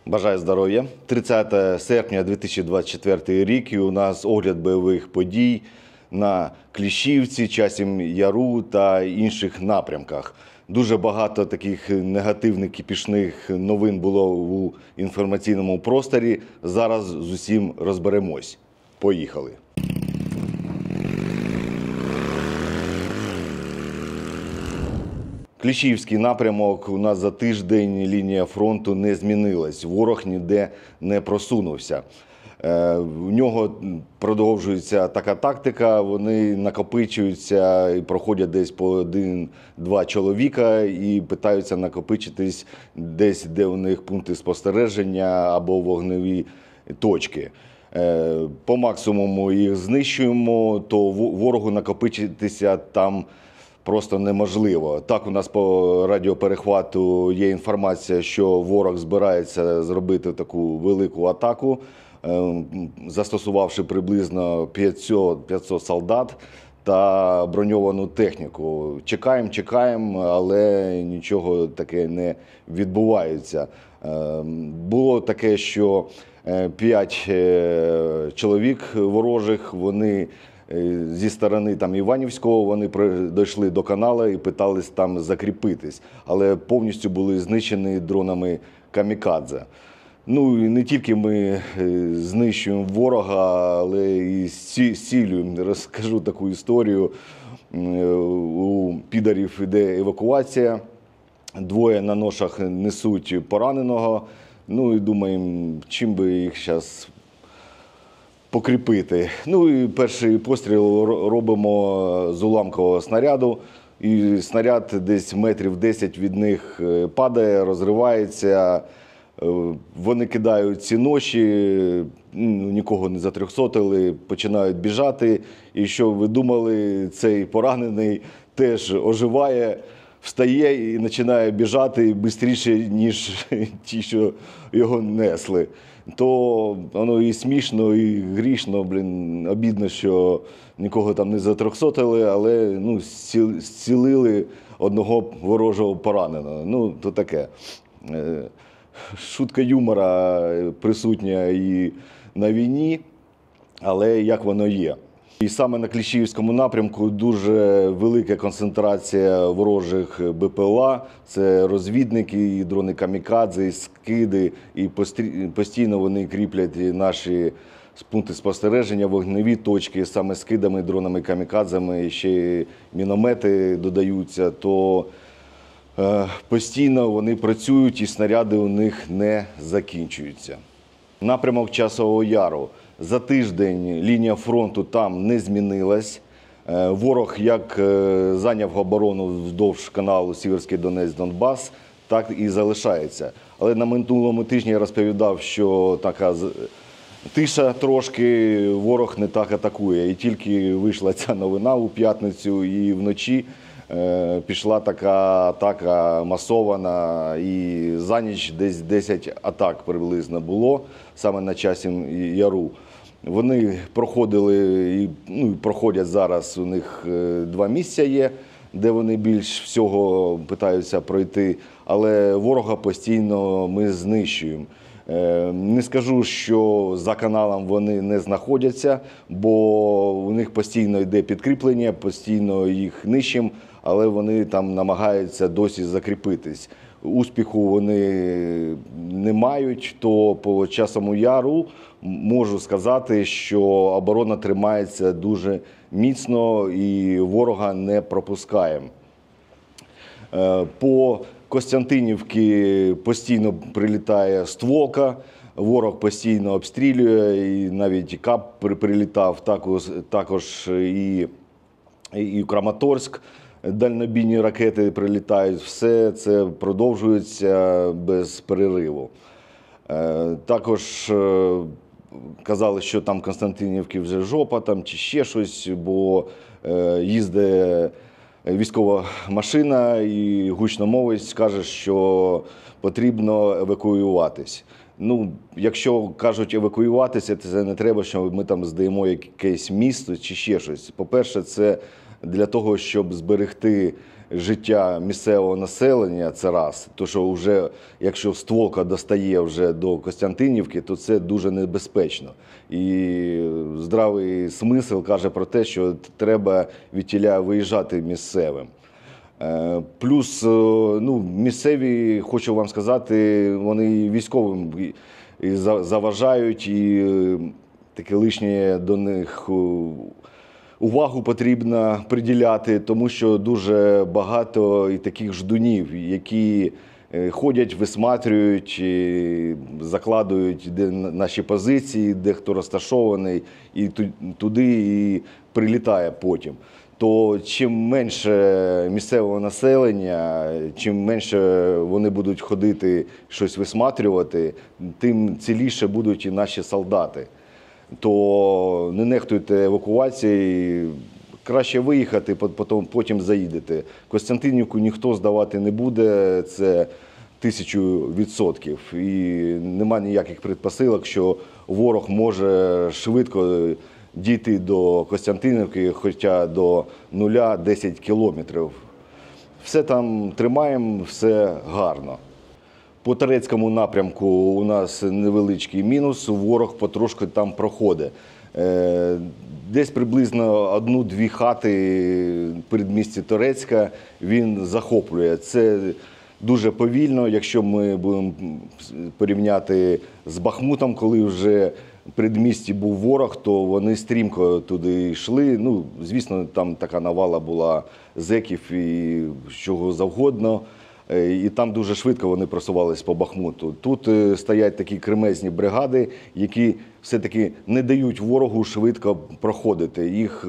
Бажаю здоров'я. 30 серпня 2024 рік і у нас огляд бойових подій на Кліщівці, Часім Яру та інших напрямках. Дуже багато таких негативних кіпішних новин було у інформаційному просторі. Зараз з усім розберемось. Поїхали. Кліщівський напрямок у нас за тиждень лінія фронту не змінилась. Ворог ніде не просунувся. У нього продовжується така тактика, вони накопичуються і проходять десь по один-два чоловіка і питаються накопичитись десь, де у них пункти спостереження або вогневі точки. По максимуму їх знищуємо, то ворогу накопичитися там просто неможливо. Так, у нас по радіоперехвату є інформація, що ворог збирається зробити таку велику атаку, застосувавши приблизно 500 солдат та броньовану техніку. Чекаємо, але нічого таке не відбувається. Було таке, що 5 чоловік ворожих, вони зі сторони Іванівського, вони дійшли до каналу і питались там закріпитись, але повністю були знищені дронами камікадзе. Ну і не тільки ми знищуємо ворога, але і зцілюємо. Розкажу таку історію. У підарів іде евакуація, 2 на ношах несуть пораненого. Ну і думаємо, чим би їх зараз покріпити. Ну і перший постріл робимо з уламкового снаряду. І снаряд десь метрів 10 від них падає, розривається. Вони кидають ці ноші, нікого не затрьохсотили, починають біжати. І що ви думали, цей поранений теж оживає, встає і починає біжати швидше, ніж ті, що його несли. То воно і смішно, і грішно, обідно, що нікого там не затрьохсотили, але зцілили одного ворожого пораненого. Ну, то таке. Шутка юмора присутня і на війні, але як воно є. І саме на Кліщівському напрямку дуже велика концентрація ворожих БПЛА, це розвідники, і дрони камікадзе, і скиди, і постійно вони кріплять наші пункти спостереження, вогневі точки, саме скидами, дронами камікадзами, ще міномети додаються, то постійно вони працюють і снаряди у них не закінчуються. Напрямок Часового Яру. За тиждень лінія фронту там не змінилась. Ворог як зайняв оборону вздовж каналу Сіверський Донець-Донбас, так і залишається. Але на минулому тижні я розповідав, що така тиша трошки, ворог не так атакує. І тільки вийшла ця новина у п'ятницю, і вночі пішла така атака масована, і за ніч десь 10 атак приблизно було, саме на Часім Яру. Вони проходили і проходять зараз, у них 2 місця є, де вони більш всього питаються пройти, але ворога постійно ми знищуємо. Не скажу, що за каналом вони не знаходяться, бо у них постійно йде підкріплення, постійно їх нищимо, але вони там намагаються досі закріпитись. Успіху вони не мають, то по Часовому Яру можу сказати, що оборона тримається дуже міцно і ворога не пропускаємо. По Костянтинівці постійно прилітає стволка, ворог постійно обстрілює, і навіть КАП прилітав, також і в Краматорськ дальнобійні ракети прилітають. Все це продовжується без перериву. Також казали, що там Костянтинівки вже жопа там, чи ще щось, бо їздить військова машина і гучномовець каже, що потрібно евакуюватись. Ну, якщо кажуть евакуюватися, це не треба, що ми там здаємо якесь місто чи ще щось. По-перше, це для того, щоб зберегти життя місцевого населення, це раз. То, що вже, якщо стволка достає вже до Костянтинівки, то це дуже небезпечно. І здравий смисл каже про те, що треба відтіля виїжджати місцевим. Плюс місцеві, хочу вам сказати, вони військовим і заважають, і таке лишнє до них увагу потрібно приділяти, тому що дуже багато і таких ждунів, які ходять, висматрюють, закладують, де наші позиції, де хто розташований, і туди і прилітає потім. То чим менше місцевого населення, чим менше вони будуть ходити, щось висматрювати, тим ціліше будуть і наші солдати. То не нехтуйте евакуацією, краще виїхати, потім заїдете. Костянтинівку ніхто здавати не буде, це 1000%. І нема ніяких предпосилок, що ворог може швидко дійти до Костянтинівки, хоча до 0-10 кілометрів. Все там тримаємо, все гарно. По Торецькому напрямку у нас невеличкий мінус, ворог потрошки там проходить. Десь приблизно 1-2 хати в передмісті Торецька він захоплює. Це дуже повільно, якщо ми будемо порівняти з Бахмутом, коли вже в передмісті був ворог, то вони стрімко туди йшли. Звісно, там така навала була зеків і чого завгодно. І там дуже швидко вони просувались по Бахмуту. Тут стоять такі кремезні бригади, які все-таки не дають ворогу швидко проходити. Їх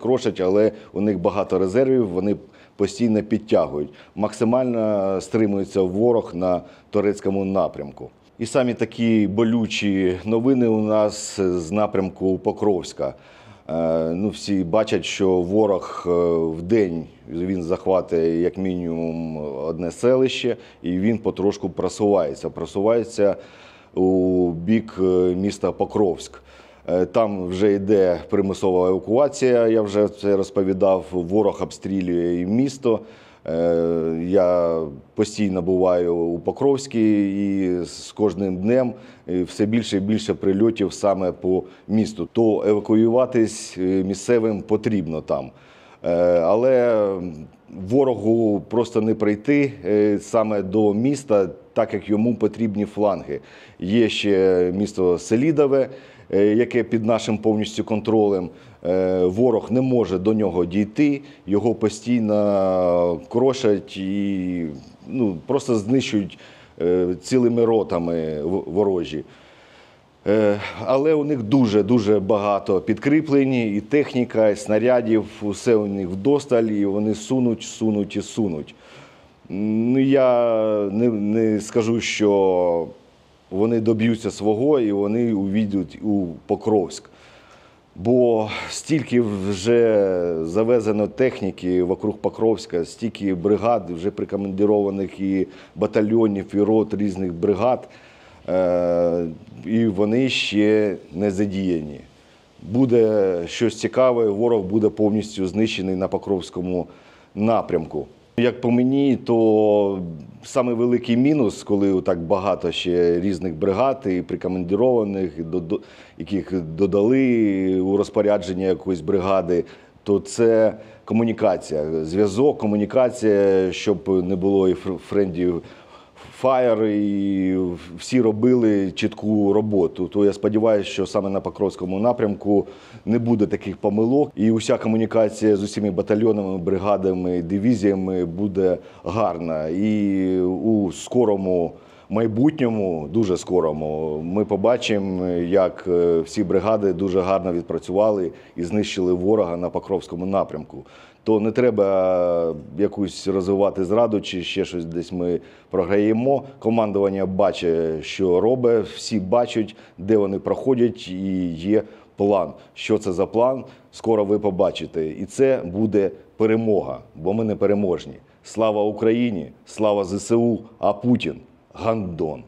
крошать, але у них багато резервів, вони постійно підтягують. Максимально стримується ворог на Торецькому напрямку. І самі такі болючі новини у нас з напрямку Покровська. Всі бачать, що ворог в день він захватує як мінімум одне селище, і він потрошку просувається. Просувається у бік міста Покровськ. Там вже йде примусова евакуація, я вже це розповідав, ворог обстрілює і місто. Я постійно буваю у Покровській і з кожним днем все більше і більше прильотів саме по місту. То евакуюватись місцевим потрібно там. Але ворогу просто не прийти саме до міста, так як йому потрібні фланги. Є ще місто Селідове, яке під нашим повністю контролем. Ворог не може до нього дійти, його постійно крошать і просто знищують цілими ротами ворожі. Але у них дуже багато підкріплень, і техніка, і снарядів, усе у них вдосталь, і вони сунуть. Я не скажу, що вони доб'ються свого і вони увійдуть у Покровськ. Бо стільки вже завезено техніки вокруг Покровська, стільки бригад, вже прикомандированих і батальйонів, і рот різних бригад, і вони ще не задіяні. Буде щось цікаве, ворог буде повністю знищений на Покровському напрямку. Як по мені, то самий великий мінус, коли так багато ще різних бригад і прикомандированих, яких додали у розпорядження якоїсь бригади, то це комунікація, зв'язок, комунікація, щоб не було і френдів фаєр, і всі робили чітку роботу. То я сподіваюся, що саме на Покровському напрямку не буде таких помилок. І уся комунікація з усіма батальйонами, бригадами, дивізіями буде гарна. І у скорому майбутньому, дуже скорому, ми побачимо, як всі бригади дуже гарно відпрацювали і знищили ворога на Покровському напрямку. То не треба якусь розвивати зраду чи ще щось десь ми програємо. Командування бачить, що робить, всі бачать, де вони проходять, і є план. Що це за план, скоро ви побачите. І це буде перемога, бо ми не переможні. Слава Україні, слава ЗСУ, а Путін – гандон.